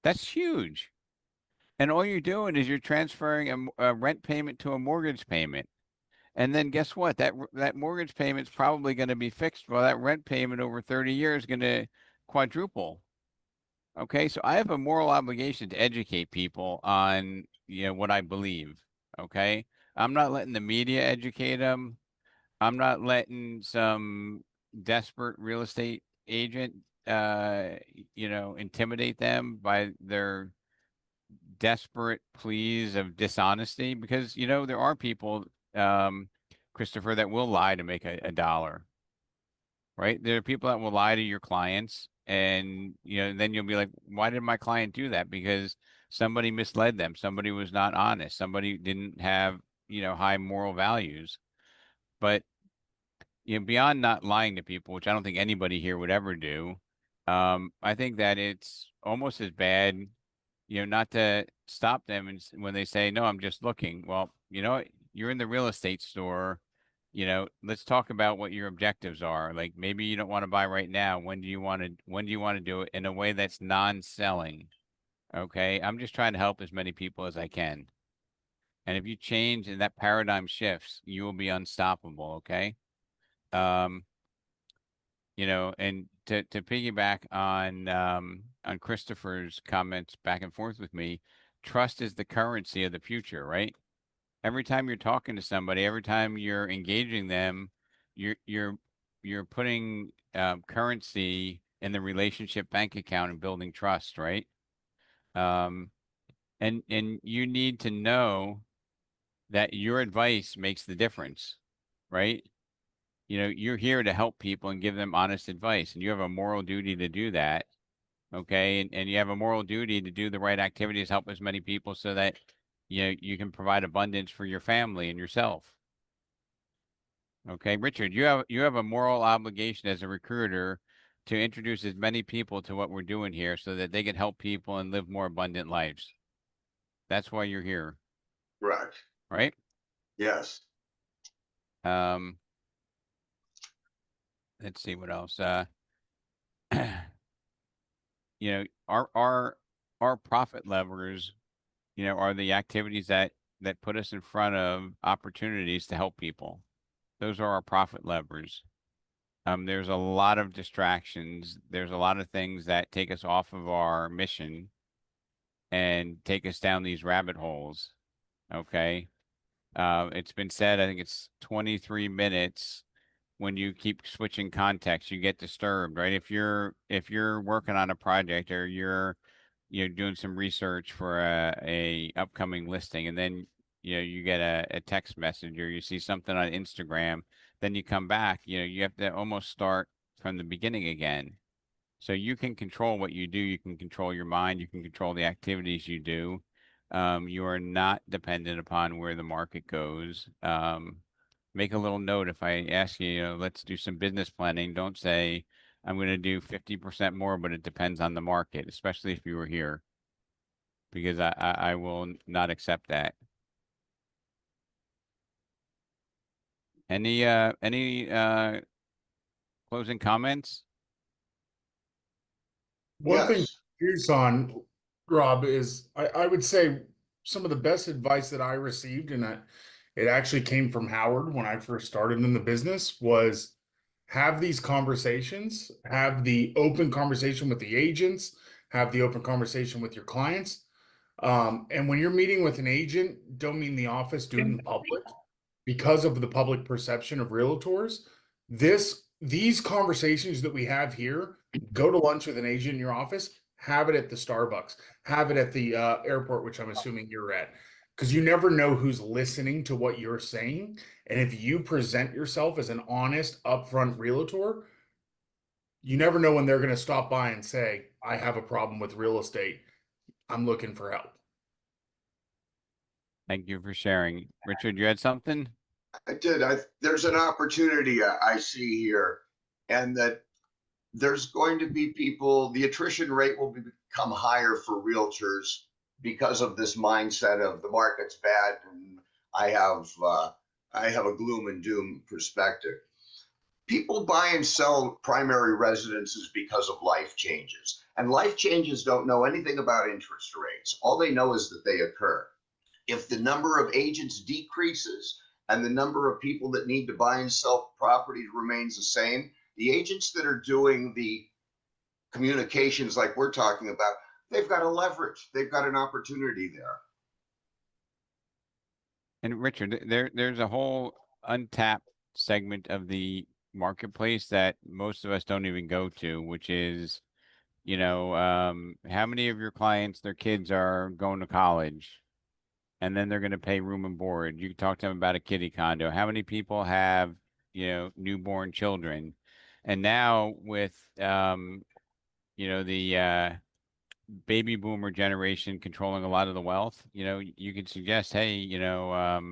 That's huge. And all you're doing is you're transferring a rent payment to a mortgage payment. And then guess what? That mortgage payment's probably going to be fixed. Well, that rent payment over 30 years is going to quadruple. Okay, so I have a moral obligation to educate people on, what I believe. Okay, I'm not letting the media educate them. I'm not letting some desperate real estate agent, intimidate them by their desperate pleas of dishonesty because, there are people, um, Christopher, that will lie to make a dollar, right? There are people that will lie to your clients and, then you'll be like, why did my client do that? Because somebody misled them. Somebody was not honest. Somebody didn't have, high moral values. But, beyond not lying to people, which I don't think anybody here would ever do, I think that it's almost as bad, not to stop them and when they say, no, I'm just looking. Well, you're in the real estate store, let's talk about what your objectives are. Like maybe you don't want to buy right now. When do you want to do it in a way that's non-selling? Okay. I'm just trying to help as many people as I can. And if you change and that paradigm shifts, you will be unstoppable. Okay. Um, and to piggyback on Christopher's comments back and forth with me, trust is the currency of the future, right? Every time you're talking to somebody, every time you're engaging them, you're putting currency in the relationship bank account and building trust, right? Um, and you need to know that your advice makes the difference, right? You're here to help people and give them honest advice, and you have a moral duty to do that. Okay. And you have a moral duty to do the right activities, help as many people so that, you can provide abundance for your family and yourself. Okay. Richard, you have a moral obligation as a recruiter to introduce as many people to what we're doing here so that they can help people and live more abundant lives. That's why you're here, Correct. right? Yes. Um, let's see what else. You know, our profit levers, you know, are the activities that put us in front of opportunities to help people. Those are our profit levers. There's a lot of distractions. There's a lot of things that take us off of our mission and take us down these rabbit holes. Okay. It's been said, I think it's 23 minutes when you keep switching context, you get disturbed, right? If you're working on a project or you're doing some research for a upcoming listing, and then you get a text message or you see something on Instagram, then you come back, you have to almost start from the beginning again. So you can control what you do, you can control your mind, you can control the activities you do. You are not dependent upon where the market goes. Make a little note if I ask you, let's do some business planning. Don't say I'm going to do 50% more, but it depends on the market, especially if you were here, because I will not accept that. Any closing comments? One thing Yes. here's on, Rob, is I would say some of the best advice that I received, and it actually came from Howard when I first started in the business, was have these conversations, have the open conversation with the agents, have the open conversation with your clients. And when you're meeting with an agent, don't mean the office, do it in public because of the public perception of realtors. These conversations that we have here, go to lunch with an agent in your office, have it at the Starbucks, have it at the airport, which I'm assuming you're at, because you never know who's listening to what you're saying. And if you present yourself as an honest, upfront realtor, you never know when they're going to stop by and say, I have a problem with real estate. I'm looking for help. Thank you for sharing. Richard, you had something? I did. There's an opportunity I see here, and that there's going to be people, the attrition rate will become higher for realtors because of this mindset of the market's bad and I have a gloom and doom perspective. People buy and sell primary residences because of life changes, and life changes don't know anything about interest rates. All they know is that they occur. If the number of agents decreases and the number of people that need to buy and sell properties remains the same, the agents that are doing the communications like we're talking about, they've got a leverage. They've got an opportunity there. And Richard, there's a whole untapped segment of the marketplace that most of us don't even go to, which is, how many of your clients, their kids are going to college and then they're going to pay room and board. You talk to them about a kiddie condo. How many people have, newborn children? And now with, the baby boomer generation controlling a lot of the wealth, you could suggest, hey, you know,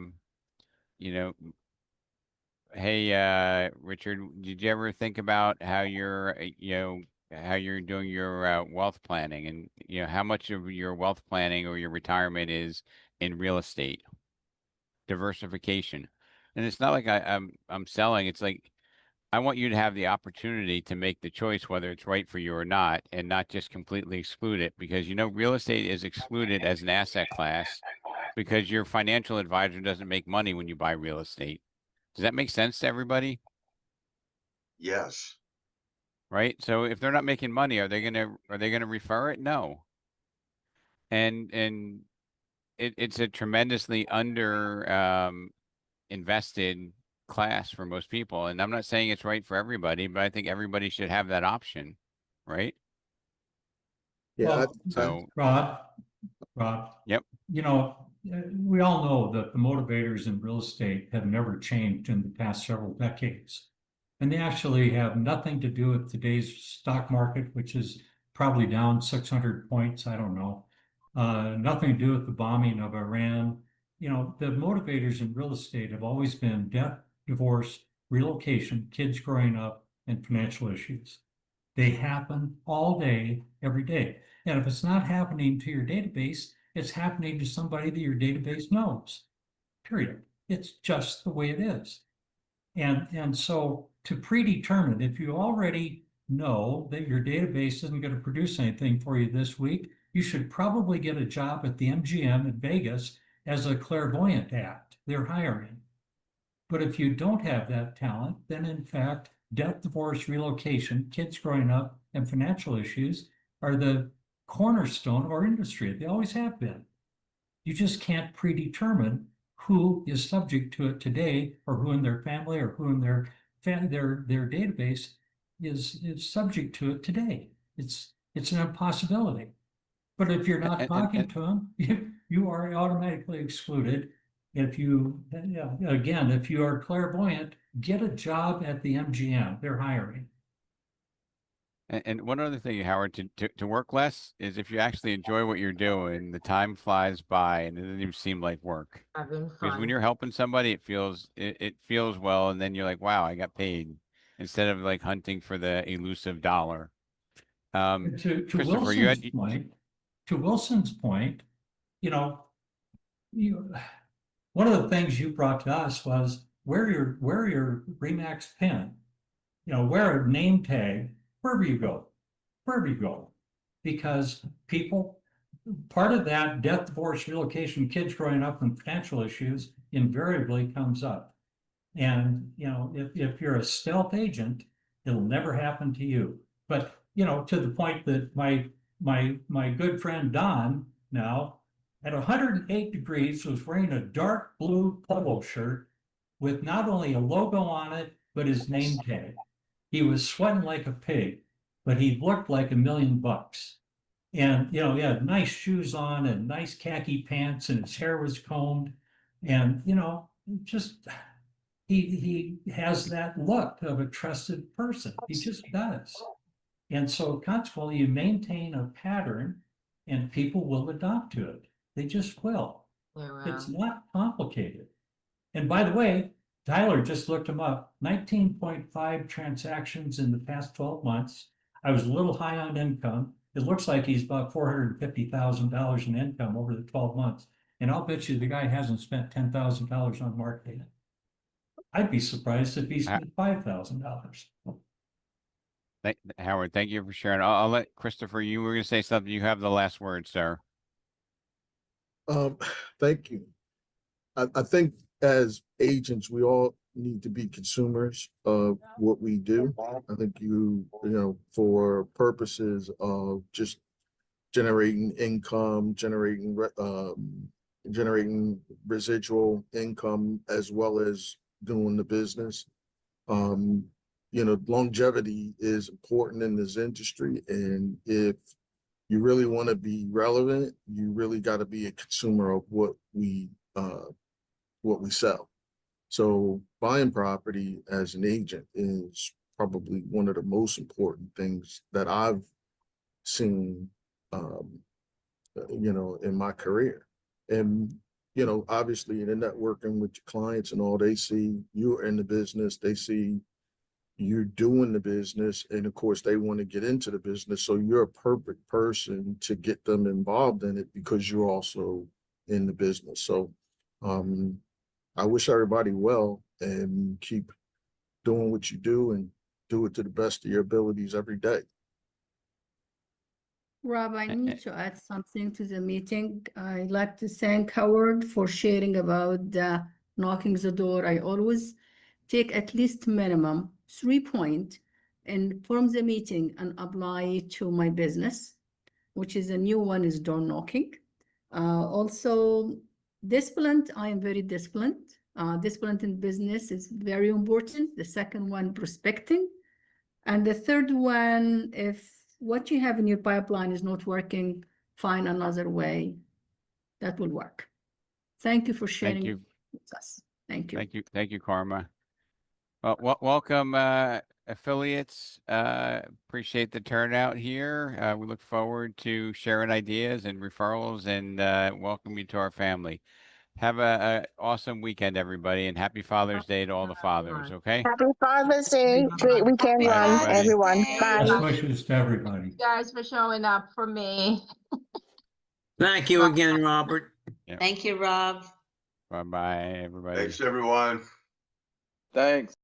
hey, Richard, did you ever think about how you're doing your wealth planning, and how much of your wealth planning or your retirement is in real estate diversification? And it's not like I'm selling. It's like I want you to have the opportunity to make the choice whether it's right for you or not, and not just completely exclude it, because real estate is excluded as an asset class because your financial advisor doesn't make money when you buy real estate. Does that make sense to everybody? Yes. Right? So if they're not making money, are they gonna refer it? No. And it's a tremendously under invested class for most people. And I'm not saying it's right for everybody, but I think everybody should have that option, right? Yeah, Well, So, Rob, yep. we all know that the motivators in real estate have never changed in the past several decades. And they actually have nothing to do with today's stock market, which is probably down 600 points. I don't know. Nothing to do with the bombing of Iran. The motivators in real estate have always been death, divorce, relocation, kids growing up, and financial issues. They happen all day, every day. And if it's not happening to your database, it's happening to somebody that your database knows. Period. It's just the way it is. And so to predetermine, if you already know that your database isn't going to produce anything for you this week, you should probably get a job at the MGM in Vegas as a clairvoyant act. They're hiring. But if you don't have that talent, then in fact, death, divorce, relocation, kids growing up, and financial issues are the cornerstone of our industry. They always have been. You just can't predetermine who is subject to it today, or who in their family, or who in their database is subject to it today. It's an impossibility. But if you're not talking to them, you are automatically excluded. If you, again, if you are clairvoyant, get a job at the MGM. They're hiring. And one other thing, Howard, to work less is if you actually enjoy what you're doing, the time flies by and it doesn't even seem like work. Having Because when fun. you're helping somebody, it feels well, and then you're like, wow, I got paid, instead of like hunting for the elusive dollar. To Christopher, you Wilson's had point, to Wilson's point, you know, you one of the things you brought to us was wear your Remax pin, wear a name tag wherever you go, because people, part of that death, divorce, relocation, kids growing up, and financial issues invariably comes up. And if you're a stealth agent, it'll never happen to you. But to the point that my good friend Don now at 108 degrees was wearing a dark blue polo shirt with not only a logo on it, but his name tag. He was sweating like a pig, but he looked like $1,000,000. And he had nice shoes on and nice khaki pants, and his hair was combed. And just he has that look of a trusted person. He just does. And so consequently, you maintain a pattern and people will adopt to it. They just will. It's not complicated. And by the way, Tyler just looked them up, 19.5 transactions in the past 12 months. I was a little high on income. It looks like he's about $450,000 in income over the 12 months. And I'll bet you the guy hasn't spent $10,000 on marketing. I'd be surprised if he spent $5,000. Howard, thank you for sharing. I'll let Christopher, you were going to say something. You have the last word, sir. Thank you. I think as agents, we all need to be consumers of what we do. I think for purposes of just generating income, generating residual income, as well as doing the business. Longevity is important in this industry, and if you really want to be relevant, you really got to be a consumer of what we sell. So buying property as an agent is probably one of the most important things that I've seen, in my career. And, obviously in the networking with your clients and all, they see you're in the business, they see you're doing the business, and of course they want to get into the business. So you're a perfect person to get them involved in it because you're also in the business. So I wish everybody well, and keep doing what you do and do it to the best of your abilities every day. Rob, I need to add something to the meeting. I'd like to thank Howard for sharing about knocking the door. I always take at least minimum 3 points and from the meeting and apply it to my business, which is a new one, is door knocking. Also, disciplined. I am very disciplined. Disciplined in business is very important. The second one, prospecting. And the third one, if what you have in your pipeline is not working, find another way that will work. Thank you for sharing with us. Thank you. Thank you, Karma. Well, welcome, affiliates. Appreciate the turnout here. We look forward to sharing ideas and referrals, and welcome you to our family. Have a awesome weekend, everybody, and happy Father's Day to all the fathers. Okay. Happy Father's Day. Great weekend run, everyone. Bye. Best wishes to everybody. Guys for showing up for me. Thank you again, Robert. Yep. Thank you, Rob. Bye-bye, everybody. Thanks, everyone. Thanks.